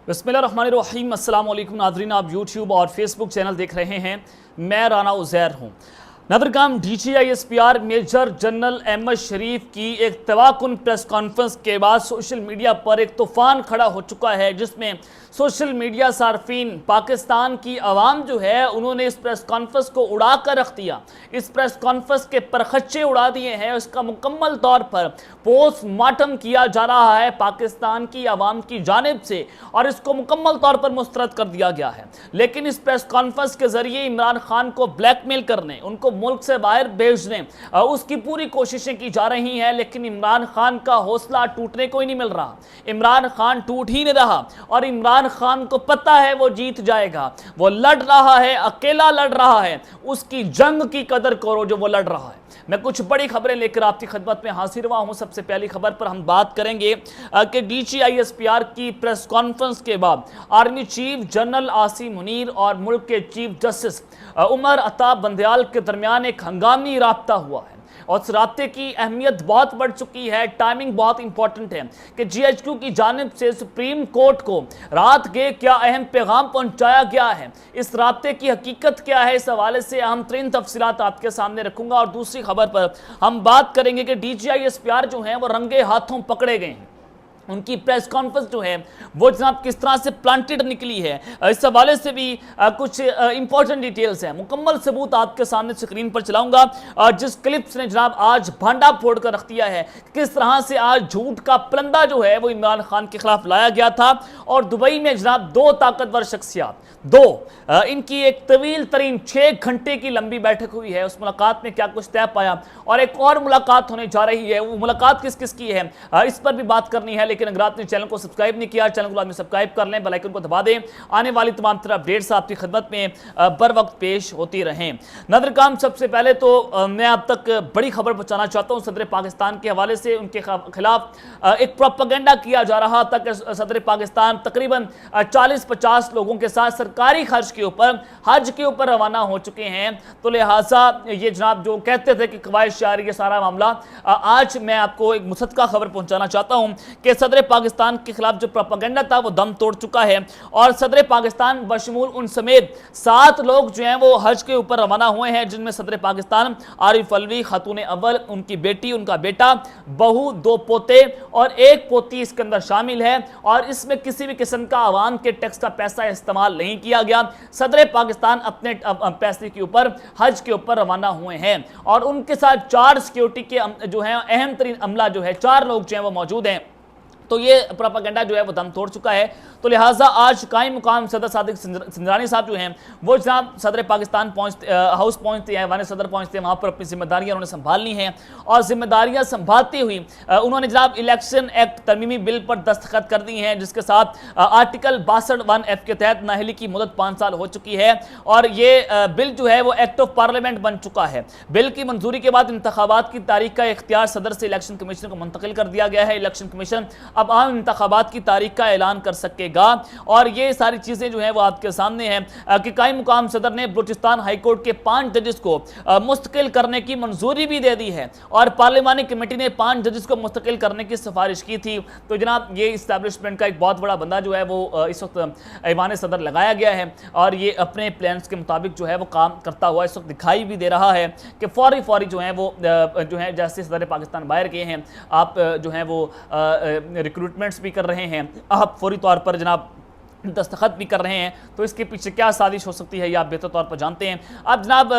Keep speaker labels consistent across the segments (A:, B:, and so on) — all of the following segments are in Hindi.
A: बिस्मिल्लाहिर्रहमानिर्रहीम। अस्सलाम वालेकुम नाज़रीन, आप यूट्यूब और फेसबुक चैनल देख रहे हैं। मैं राना उज़ैर हूँ। नदरगाम DGISPR मेजर जनरल अहमद शरीफ की एक तवाकुन प्रेस कॉन्फ्रेंस के बाद सोशल मीडिया पर एक तूफ़ान खड़ा हो चुका है, जिसमें सोशल मीडिया सार्फिन पाकिस्तान की आवाम जो है उन्होंने इस प्रेस कॉन्फ्रेंस को उड़ा कर रख दिया। इस प्रेस कॉन्फ्रेंस के परखच्चे उड़ा दिए हैं। इसका मुकम्मल तौर पर पोस्टमार्टम किया जा रहा है पाकिस्तान की आवाम की जानिब से और इसको मुकम्मल तौर पर मुस्तरद कर दिया गया है। लेकिन इस प्रेस कॉन्फ्रेंस के जरिए इमरान खान को ब्लैकमेल करने, उनको मुल्क से बाहर भेजने उसकी पूरी कोशिशें की जा रही हैं, लेकिन इमरान खान का हौसला टूटने को ही नहीं मिल रहा। इमरान खान टूट ही नहीं रहा और इमरान खान को पता है वो जीत जाएगा। वो लड़ रहा है, अकेला लड़ रहा है। उसकी जंग की कदर करो जो वो लड़ रहा है। मैं कुछ बड़ी खबरें लेकर आपकी खिदमत में हाजिर हुआ हूं। सबसे पहली खबर पर हम बात करेंगे कि DGISPR की प्रेस कॉन्फ्रेंस के बाद army chief general Asim Munir और मुल्क के चीफ जस्टिस उमर अता बंदयाल के दरमियान एक हंगामी राब्ता हुआ है और इस राब्ते की अहमियत बहुत बढ़ चुकी है। टाइमिंग बहुत इंपॉर्टेंट है कि GHQ की जानिब से सुप्रीम कोर्ट को रात के क्या अहम पैगाम पहुंचाया गया है, इस राब्ते की हकीकत क्या है, इस हवाले से अहम तरीन तफसीलात आपके सामने रखूंगा। और दूसरी खबर पर हम बात करेंगे कि DGISPR जो है वो रंगे हाथों पकड़े गए हैं। उनकी प्रेस कॉन्फ्रेंस जो है वो जनाब किस तरह से प्लांटेड निकली है, इस हवाले से भी कुछ इंपॉर्टेंट डिटेल्स हैं। मुकम्मल सबूत आपके सामने स्क्रीन पर चलाऊंगा। जिस क्लिप्स ने जनाब आज भांडा फोड़ कर रख दिया है, किस तरह से आज झूठ का पलंदा जो है वो इमरान खान के खिलाफ लाया गया था। और दुबई में जनाब दो ताकतवर शख्सियात, इनकी एक तवील तरीन 6 घंटे की लंबी बैठक हुई है। उस मुलाकात में क्या कुछ तय पाया और एक और मुलाकात होने जा रही है। वो मुलाकात किस किस की है इस पर भी बात करनी है। लेकिन अगर आपने चैनल को सब्सक्राइब नहीं किया, चैनल को सब्सक्राइब कर लें, बेल आइकन को दबा दें। आने वाली तमाम तरह अपडेट्स आपकी खिदमत में बर वक्त पेश होती रहें। नदरगाम, सबसे पहले तो मैं अब तक बड़ी खबर पहुंचाना चाहता हूं सदर पाकिस्तान के हवाले से। उनके खिलाफ एक प्रोपेगेंडा किया जा रहा था कि सदर पाकिस्तान तकरीबन 40-50 लोगों के साथ सरकारी खर्च के ऊपर हज के ऊपर रवाना हो चुके हैं। तो लिहाजा ये जनाब जो कहते थे कि कवायद शारी ये सारा मामला, आज मैं आपको एक मुसद्दका खबर पहुंचाना चाहता हूं कि सदर पाकिस्तान के खिलाफ जो प्रोपेगेंडा था वो दम तोड़ चुका है। और सदर पाकिस्तान बशमूल उन समेत 7 लोग जो हैं वो हज के ऊपर रवाना हुए हैं, जिनमें सदर पाकिस्तान आरिफ अलवी, खातून अव्वल, उनकी बेटी, उनका बेटा, बहू, 2 पोते और 1 पोती इसके अंदर शामिल है। और इसमें किसी भी किस्म का आवाम के टैक्स का पैसा इस्तेमाल नहीं किया गया। सदर पाकिस्तान अपने पैसे के ऊपर हज के ऊपर रवाना हुए हैं और उनके साथ 4 सिक्योरिटी के जो है अहम तरीन अमला जो है 4 लोग जो है वो मौजूद हैं। तो ये प्रोपेगेंडा जो है वो दम तोड़ चुका है। तो लिहाजा आज कायम मुकाम सदर सादिक सिंधरानी साहब जो हैं वो जनाब सदर पाकिस्तान हाउस पहुंचते हैं, वाने सदर पहुंचते हैं, वहाँ पर अपनी जिम्मेदारियाँ उन्होंने संभालनी हैं। और जिम्मेदारियाँ संभालती हुई उन्होंने जनाब इलेक्शन एक्ट तरमीमी बिल पर दस्तखत कर दी हैं, जिसके साथ आर्टिकल 62(1)F के तहत नाअहली की मुदत 5 साल हो चुकी है। और ये बिल जो है वो एक्ट ऑफ पार्लियामेंट बन चुका है। बिल की मंजूरी के बाद इंतखाबात की तारीख का इख्तियार सदर से इलेक्शन कमीशन को मुंतकिल कर दिया गया है। इलेक्शन कमीशन अब आम इंतखाबात की तारीख का ऐलान कर सकेगा। और ये सारी चीजें जो है वो आपके सामने हैं कि कायम मुकाम सदर ने बलूचिस्तान हाईकोर्ट के 5 जजेस को मुस्तकिल करने की मंजूरी भी दे दी है और पार्लिमानी कमेटी ने 5 जजेस को मुस्तकिल करने की सिफारिश की थी। तो जनाब ये इस्टेब्लिशमेंट का एक बहुत बड़ा बंदा जो है वो इस वक्त ऐवान सदर लगाया गया है और ये अपने प्लान्स के मुताबिक जो है वो काम करता हुआ इस वक्त दिखाई भी दे रहा है कि फौरी जो है वो जो है जैसे सदर पाकिस्तान बाहर गए हैं, आप जो है वो रिक्रूटमेंट्स भी कर रहे हैं, आप फौरी तौर पर जनाब दस्तखत भी कर रहे हैं। तो इसके पीछे क्या साजिश हो सकती है ये आप बेहतर तौर पर जानते हैं। अब जनाब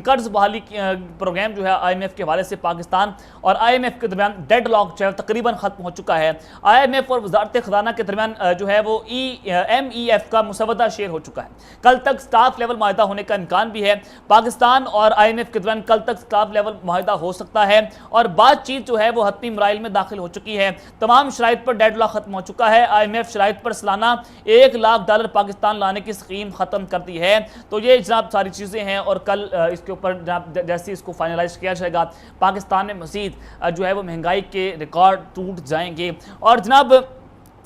A: कर्ज बहाली प्रोग्राम जो है IMF के हवाले से पाकिस्तान और IMF के दरमियान डेड लॉक जो है तकरीबन ख़त्म हो चुका है। IMF और वजारत ख़जाना के दरमियान जो है वो MEF का मुसवदा शेयर हो चुका है। कल तक स्टाफ लेवल माहिदा होने का इम्कान भी है। पाकिस्तान और IMF के दरमियान कल तक स्टाफ लेवल माहिदा हो सकता है और बातचीत जो है वो हतमी मराइल में दाखिल हो चुकी है। तमाम शराइत पर डेड लॉक ख़त्म हो चुका है। IMF शराइत पर सालाना $1 लाख पाकिस्तान लाने की स्कीम खत्म कर दी है। तो ये जनाब सारी चीज़ें हैं और कल इसके ऊपर जनाब जैसे इसको फाइनलाइज किया जाएगा पाकिस्तान में मज़ीद जो है वो महंगाई के रिकॉर्ड टूट जाएंगे। और जनाब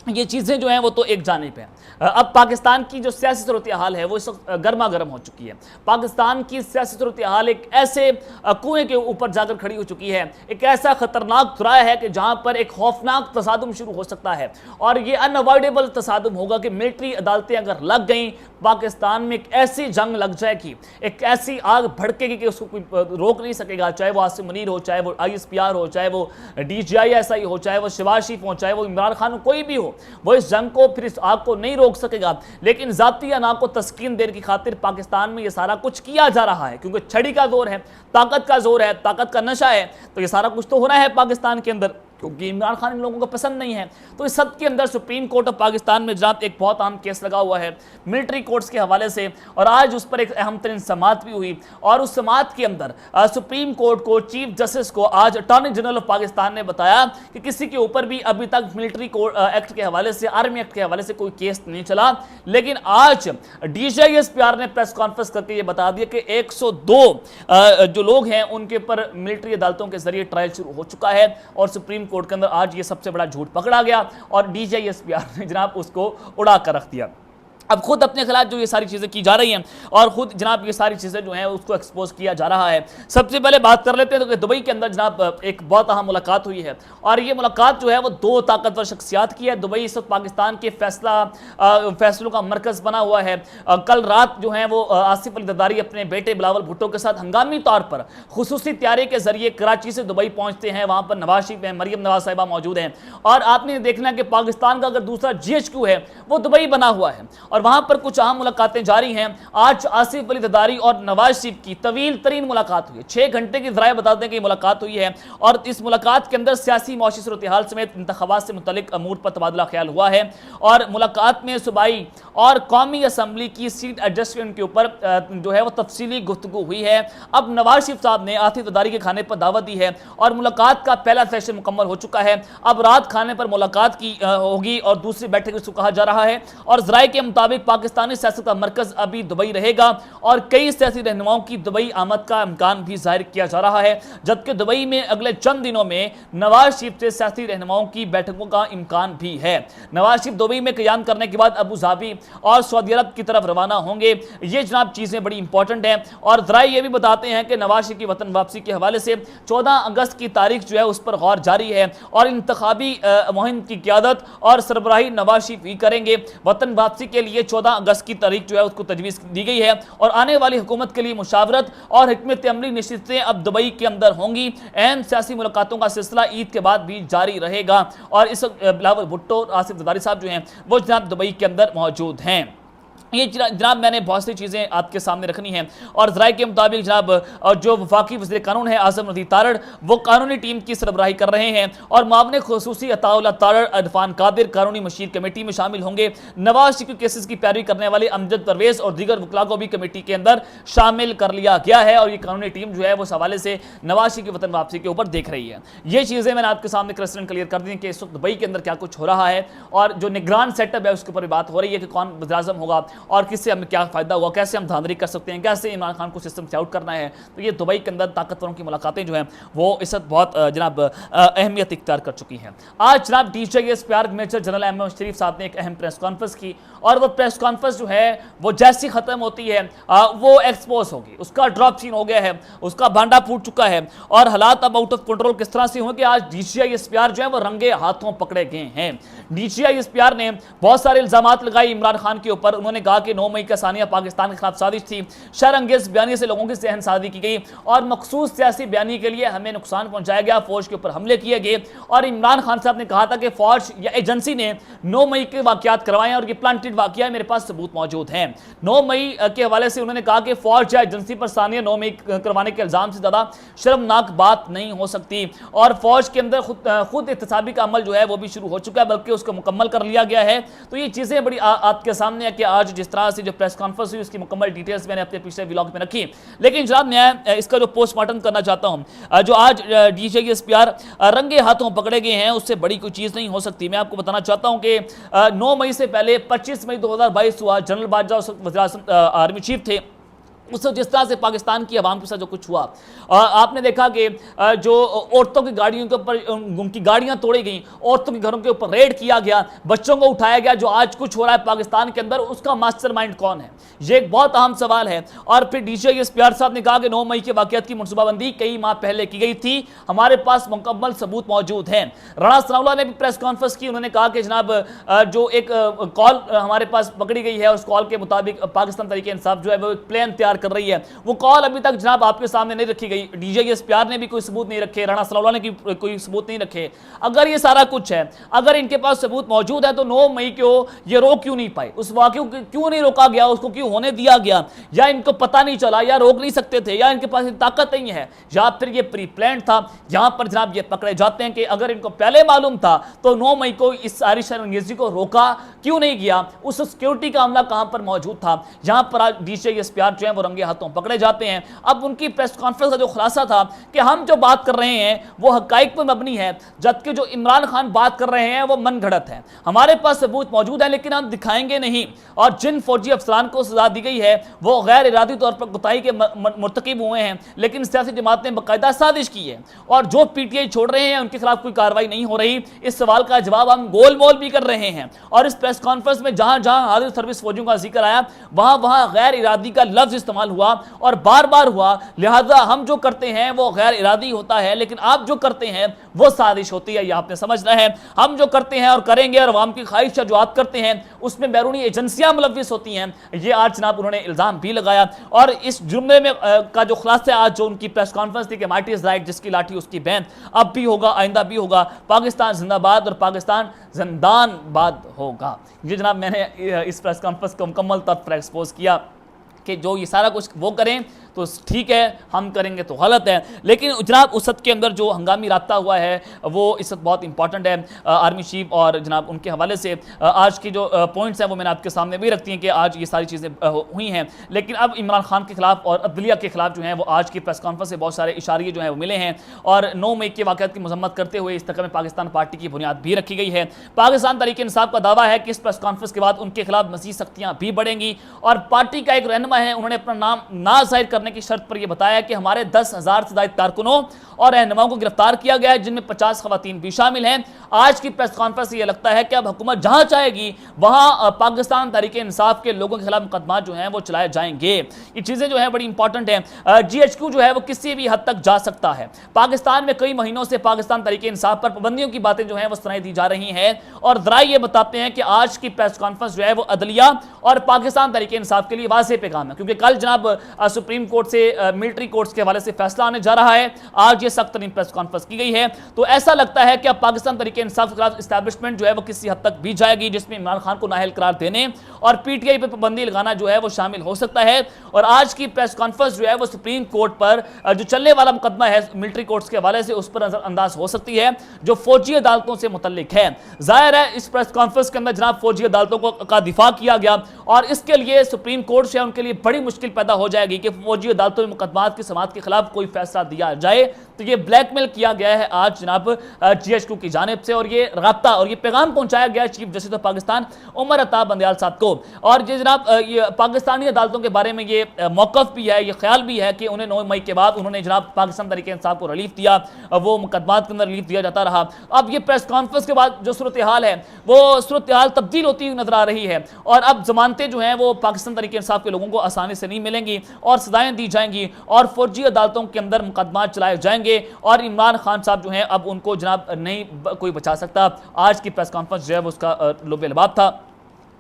A: ये चीज़ें जो हैं वो तो एक जानिब है। अब पाकिस्तान की जो सियासी सूरत हाल है वो इस वक्त गर्मा गर्म हो चुकी है। पाकिस्तान की सियासी सूरत हाल एक ऐसे कुएं के ऊपर जाकर खड़ी हो चुकी है, एक ऐसा खतरनाक दुराय है कि जहां पर एक खौफनाक तसादुम शुरू हो सकता है और ये अनअवॉइडेबल तसादुम होगा कि मिलिट्री अदालतें अगर लग गई, पाकिस्तान में एक ऐसी जंग लग जाएगी, एक ऐसी आग भड़केगी कि उसको कोई रोक नहीं सकेगा। चाहे वो आसिम मुनीर हो, चाहे वो ISPR हो, चाहे वो DGI हो, चाहे वो शहबाज शरीफ हो, चाहे वो इमरान खान हो, कोई भी हो, वो इस जंग को फिर इस आग को नहीं रोक सकेगा। लेकिन जाती अना को तस्कीन देने की खातिर पाकिस्तान में ये सारा कुछ किया जा रहा है, क्योंकि छड़ी का जोर है, ताकत का जोर है, ताकत का नशा है, तो ये सारा कुछ तो होना है पाकिस्तान के अंदर, क्योंकि इमरान खान इन लोगों को पसंद नहीं है। तो इस सब के अंदर सुप्रीम कोर्ट ऑफ पाकिस्तान में जनाब एक बहुत अहम केस लगा हुआ है मिलिट्री कोर्ट्स के हवाले से, और आज उस पर एक अहम तरीन समाअत भी हुई, और उस समाअत के अंदर सुप्रीम कोर्ट को, चीफ जस्टिस को आज अटॉर्नी जनरल ऑफ पाकिस्तान ने बताया कि किसी के ऊपर भी अभी तक मिलिट्री एक्ट के हवाले से, आर्मी एक्ट के हवाले से कोई केस नहीं चला। लेकिन आज DGI-SPR ने प्रेस कॉन्फ्रेंस करके ये बता दिया कि 102 जो लोग हैं उनके ऊपर मिलिट्री अदालतों के जरिए ट्रायल शुरू हो चुका है, और सुप्रीम कोर्ट के अंदर आज ये सबसे बड़ा झूठ पकड़ा गया और DGI-SPR ने जनाब उसको उड़ा कर रख दिया। अब खुद अपने खिलाफ जो ये सारी चीज़ें की जा रही हैं और खुद जनाब ये सारी चीज़ें जो हैं उसको एक्सपोज किया जा रहा है। सबसे पहले बात कर लेते हैं तो दुबई के अंदर जनाब एक बहुत अहम मुलाकात हुई है, और ये मुलाकात जो है वो दो ताकतवर शख्सियात की है। दुबई इस वक्त पाकिस्तान के फैसलों का मरकज़ बना हुआ है। कल रात जो है वो आसिफ अली जरदारी अपने बेटे बिलावल भुट्टो के साथ हंगामी तौर पर खुसूसी तैयारी के जरिए कराची से दुबई पहुँचते हैं। वहाँ पर नवाज शरीफ हैं, मरियम नवाज साहिबा मौजूद हैं, और आपने देखना कि पाकिस्तान का अगर दूसरा GHQ है वो दुबई बना हुआ है, और वहां पर कुछ अहम मुलाकातें जारी हैं। आज आसिफ अली जरदारी और नवाज शरीफ की तवील तरीन मुलाकात हुई है, 6 घंटे की ज़राए बताते हैं कि मुलाकात हुई है, और इस मुलाकात के अंदर सियासी मौशी सूरत हाल समेत इंतखाबात से मुतल्लिक अमूर पर तबादला ख्याल हुआ है। और मुलाकात में सूबाई और कौमी असम्बली की सीट एडजस्टमेंट के ऊपर जो है वो तफसीली गुफ्तगू हुई है। अब नवाज शरीफ साहब ने आसिफ जरदारी के खाने पर दावत दी है, और मुलाकात का पहला सेशन मुकम्मल हो चुका है। अब रात खाने पर मुलाकात की होगी और दूसरी बैठक इसको कहा जा रहा है, और ज़राए के मुताबिक पाकिस्तानी सियासत का मरकज अभी दुबई रहेगा, और कई सियासी रहनुमाओं की दुबई आमद का इम्कान भी जाहिर किया जा रहा है। जबकि दुबई में अगले चंद दिनों में नवाज शरीफ से सियासी रहनुमाओं की बैठकों का इम्कान भी है। नवाज शरीफ दुबई में क़याम करने के बाद अबू धाबी और सऊदी अरब की तरफ रवाना होंगे। ये जनाब चीज़ें बड़ी इंपॉर्टेंट हैं, और ज़राए ये भी बताते हैं कि नवाज शरीफ की वतन वापसी के हवाले से 14 अगस्त की तारीख जो है उस पर गौर जारी है, और इंतखाबी मुहिम की क़यादत और सरबराही नवाज शरीफ ही करेंगे। वतन वापसी के लिए 14 अगस्त की तारीख जो है उसको तजवीज़ दी गई है, और आने वाली हुकूमत के लिए मुशावरत और हिकमत अमली नशिस्तें अब दुबई के अंदर होंगी। अहम सियासी मुलाकातों का सिलसिला ईद के बाद भी जारी रहेगा, और इस बिलावल भुट्टो आसिफ जरदारी साहब जो हैं वो जनाब दुबई के अंदर मौजूद हैं। ये जनाब मैंने बहुत सी चीज़ें आपके सामने रखनी हैं, और ज़राए के मुताबिक जनाब जो वफाकी वज़ीर कानून है आज़म नदीर तारड़, वो कानूनी टीम की सरबराही कर रहे हैं, और मामले खुसूसी अताउल्लाह तारड़, इरफान कादिर कानूनी मशीर कमेटी में शामिल होंगे। नवाज शरीफ के केसेस की पैरवी करने वाले अमजद परवेज़ और दीगर वकला को भी कमेटी के अंदर शामिल कर लिया गया है, और ये कानूनी टीम जो है वो इस हवाले से नवाज शरीफ की वतन वापसी के ऊपर देख रही है। ये चीज़ें मैंने आपके सामने क्रिस्टल क्लियर कर दी कि इस वक्त दुबई के अंदर क्या कुछ हो रहा है, और जो निगरान सेटअप है उसके ऊपर बात हो रही है कि कौन वज़ीर-ए-आज़म होगा और किससे हमें क्या फ़ायदा हुआ, कैसे हम धांधली कर सकते हैं, कैसे इमरान खान को सिस्टम से आउट करना है। तो ये दुबई के अंदर ताकतवरों की मुलाकातें जो हैं वो इस वक्त बहुत जनाब अहमियत इख्तियार कर चुकी हैं। आज जनाब DGI-SPR मेजर जनरल अहमद शरीफ साहब ने एक अहम प्रेस कॉन्फ्रेंस की, और वो प्रेस कॉन्फ्रेंस जो है वो जैसी ख़त्म होती है वो एक्सपोज होगी, उसका ड्रॉप सीन हो गया है, उसका भांडा फूट चुका है, और हालात अब आउट ऑफ कंट्रोल किस तरह से होंगे। आज DGI-SPR जो है वो रंगे हाथों पकड़े गए हैं। DGI-SPR ने बहुत सारे इल्ज़ामात लगाए इमरान खान के ऊपर। उन्होंने कहा कि 9 मई का सानिया पाकिस्तान के खिलाफ साजिश थी, शरअंगेज़ बयानी से लोगों की जहन साजी की गई, और मखसूस सियासी बयानी के लिए हमें नुकसान पहुंचाया गया, फौज के ऊपर हमले किए गए। और इमरान खान साहब ने कहा था कि फौज या एजेंसी ने 9 मई के वाक़यात करवाए और ये प्लांटेड वाक़या, मेरे पास सबूत मौजूद हैं। 9 मई के हवाले से उन्होंने कहा कि फौज या एजेंसी पर सानिया 9 मई करवाने के इल्ज़ाम से ज़्यादा शर्मनाक बात नहीं हो सकती, और फौज के अंदर खुद एहतसाबी का अमल जो है वो भी शुरू हो चुका है, बल्कि उसको मुकम्मल कर लिया गया है। तो ये चीज़ें बड़ी आपके सामने है कि आज जिस तरह से जो प्रेस कॉन्फ्रेंस हुई उसकी मुकम्मल डिटेल्स मैंने अपने पिछले व्लॉग में रखी। लेकिन जनाब मैं इसका जो पोस्टमार्टम करना चाहता हूं, जो आज DGI-SPR रंगे हाथों पकड़े गए हैं उससे बड़ी कोई चीज़ नहीं हो सकती। मैं आपको बताना चाहता हूं कि 9 मई से पहले 25 मई 2022 हुआ, जनरल बाजवा वज़ीर-ए-आज़म आर्मी चीफ थे, उस जिस तरह से पाकिस्तान की आवाम के साथ जो कुछ हुआ, आपने देखा कि जो औरतों की गाड़ियों के ऊपर उनकी गाड़ियां तोड़ी गई, औरतों के घरों के ऊपर रेड किया गया, बच्चों को उठाया गया, जो आज कुछ हो रहा है पाकिस्तान के अंदर उसका मास्टरमाइंड कौन है, ये एक बहुत अहम सवाल है। और फिर DCISPR साहब ने कहा कि 9 मई के वाकयात की मनसूबाबंदी कई माह पहले की गई थी, हमारे पास मुकम्मल सबूत मौजूद हैं। राणा सनाउल्लाह ने भी प्रेस कॉन्फ्रेंस की, उन्होंने कहा कि जनाब जो एक कॉल हमारे पास पकड़ी गई है, उस कॉल के मुताबिक पाकिस्तान तहरीक इंसाफ जो है वो एक प्लान तैयार कर रही है, वो कॉल अभी तक जनाब आपके सामने नहीं रखी गई। DCISPR ने भी कोई सबूत नहीं रखे, राणा सनाउल्लाह ने कोई सबूत नहीं रखे। अगर ये सारा कुछ है, अगर इनके पास सबूत मौजूद है, तो 9 मई को ये रोक क्यों नहीं पाए, उस वाक़े को क्यों नहीं रोका गया, उसको क्यों होने दिया गया, या इनको पता नहीं चला, या रोक नहीं सकते थे, या इनके पास ताकत नहीं है, या फिर ये प्री प्लान था। यहां पर जनाब ये पकड़े जाते हैं कि अगर इनको पहले मालूम था तो 9 मई को इस सारी शर्मंगेज़ी को रोका क्यों नहीं गया, उस सिक्योरिटी का अमला कहां पर मौजूद था। यहां पर आज DCISPR जो है वो रंगे हाथों पकड़े जाते हैं। अब उनकी प्रेस कॉन्फ्रेंस का जो खुलासा था कि हम जो बात कर रहे हैं वो हकाइक पर मबनी है, जबकि जो इमरान खान बात कर रहे हैं वो मन घड़त है, हमारे पास सबूत मौजूद है लेकिन हम दिखाएंगे नहीं। और जिन फौजी अफसरान को सजा दी गई है वो गैर इरादी तौर पर कोताही के मुर्तकिब हुए हैं, लेकिन सियासी जमात ने बाकायदा साजिश की है, और जो PTI छोड़ रहे हैं उनके खिलाफ कोई कार्रवाई नहीं हो रही। इस सवाल का जवाब हम गोल मोल भी कर रहे हैं, और इस प्रेस कॉन्फ्रेंस में जहां जहां हाजिर सर्विस फौजियों का जिक्र आया वहां वहां गैर इरादी का लफ्ज इस्तेमाल हुआ, और बार बार हुआ। लिहाजा हम जो करते हैं वो गैर इरादी होता है, लेकिन आप जो करते हैं वो साजिश होती है, यह आपने समझना है। हम जो करते हैं और करेंगे और अवाम की ख्वाहिश जो आप करते हैं उसमें बैरूनी एजेंसियां मुलव्विस होती हैं, ये आज जनाब उन्होंने इल्ज़ाम भी लगाया। और इस जुमले में का जो खुलासा आज जो उनकी प्रेस कॉन्फ्रेंस थी कि माइट इज राइट, जिसकी लाठी उसकी बैंड, अब भी होगा, आइंदा भी होगा, पाकिस्तान जिंदाबाद और पाकिस्तान जिंदानबाद होगा। ये जनाब मैंने इस प्रेस कॉन्फ्रेंस को मुकम्मल तौर पर एक्सपोज किया कि जो ये सारा कुछ वो करें तो ठीक है, हम करेंगे तो गलत है। लेकिन जनाब उस सद के अंदर जो हंगामी राब्ता हुआ है वो इस वक्त बहुत इंपॉर्टेंट है। आर्मी चीफ और जनाब उनके हवाले से आज की जो पॉइंट्स हैं वो मैंने आपके सामने भी रखती हैं कि आज ये सारी चीज़ें हुई हैं। लेकिन अब इमरान खान के खिलाफ और अदलिया के खिलाफ जो है वो आज की प्रेस कॉन्फ्रेंस से बहुत सारे इशारे जो हैं वो मिले हैं, और 9 मई के वाक़यात की मजम्मत करते हुए इस तक में पाकिस्तान पार्टी की बुनियाद भी रखी गई है। पाकिस्तान तहरीक इंसाफ का दावा है कि इस प्रेस कॉन्फ्रेंस के बाद उनके खिलाफ मज़ीद सख्तियाँ भी बढ़ेंगी, और पार्टी का एक रहनुमा है, उन्होंने अपना नाम ना जाहिर करने की शर्त पर यह बताया कि हमारे 10,000 से ज्यादा कारकुनों और रहनुमाओं को गिरफ्तार किया गया है, जिनमें 50 खवातीन भी शामिल हैं। आज की प्रेस कॉन्फ्रेंस से यह लगता है कि अब हुकूमत जहां चाहेगी वहां पाकिस्तान तहरीक इंसाफ के लोगों के खिलाफ मुकदमा जो है वो चलाए जाएंगे। ये चीजें जो है बड़ी इंपॉर्टेंट है। GHQ जो है वो किसी भी हद तक जा सकता है। पाकिस्तान में कई महीनों से पाकिस्तान तहरीक इंसाफ पर पाबंदियों की बातें जो है वो सुनाई दी जा रही हैं, और जराए ये बताते हैं कि आज की प्रेस कॉन्फ्रेंस जो है वो अदलिया और पाकिस्तान तहरीक इंसाफ के लिए वाज़ेह पैगाम है, क्योंकि कल जनाब सुप्रीम कोर्ट से मिलिट्री कोर्ट्स के हवाले से फैसला आने जा रहा है। आज ये सख्त तरीन प्रेस कॉन्फ्रेंस की गई है, तो ऐसा लगता है कि अब पाकिस्तान तहरीक इंसाफ के खिलाफ एस्टैब्लिशमेंट जो है वो किसी हद तक भी जाएगी, जिसमें इमरान खान को नाअहल करार देने और PTI पर पाबंदी लगाना जो है वो शामिल हो सकता है। और आज की प्रेस कॉन्फ्रेंस जो है वो सुप्रीम कोर्ट पर जो चलने वाला मुकदमा है मिलिट्री कोर्ट्स के हवाले से उस पर नजरअंदाज हो सकती है, जो फौजी अदालतों से मुतल्लिक है। जाहिर है इस प्रेस कॉन्फ्रेंस के अंदर जनाब फौजी अदालतों का दिफा किया गया, और इसके लिए सुप्रीम कोर्ट से उनके लिए बड़ी मुश्किल पैदा हो जाएगी कि फौजी अदालतों में मुकदमात की समाअत के खिलाफ कोई फैसला दिया जाए। तो ये ब्लैकमेल किया गया है आज जनाब GHQ की जानिब से, और ये राब्ता और ये पैगाम पहुंचाया गया chief justice of Pakistan Umar Ata Bandial साहब को। और ये जनाब ये पाकिस्तानी अदालतों के बारे में ये मौक़िफ़ भी है, ये ख्याल भी है कि उन्हें 9 मई के बाद उन्होंने जनाब पाकिस्तान तहरीक इंसाफ को रिलीफ दिया, वो मुकदमात के अंदर रिलीफ दिया जाता रहा। अब ये प्रेस कॉन्फ्रेंस के बाद जो सूरत हाल है वो सूरत हाल तब्दील होती हुई नजर आ रही है, और अब जमानतें जो हैं वो पाकिस्तान तहरीक इंसाफ के लोगों को आसानी से नहीं मिलेंगी, और सजाएं दी जाएंगी, और फौजी अदालतों के अंदर मुकदमा चलाए जाएंगे, और इमरान खान साहब जो हैं अब उनको जनाब नहीं कोई बचा सकता। आज की प्रेस कॉन्फ्रेंस जो है वो उसका लुब लबाब था।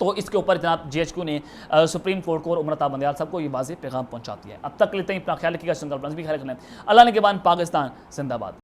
A: तो इसके ऊपर जनाब GHQ ने सुप्रीम कोर्ट को और उमर अता बंदयाल साहब को ये वाज़ेह पैगाम पहुंचा दिया है। अब तक लेते हैं, अपना ख्याल रखिएगा, संकल्प भी ख्याल रखना है। अल्लाह ने के बाद पाकिस्तान जिंदाबाद।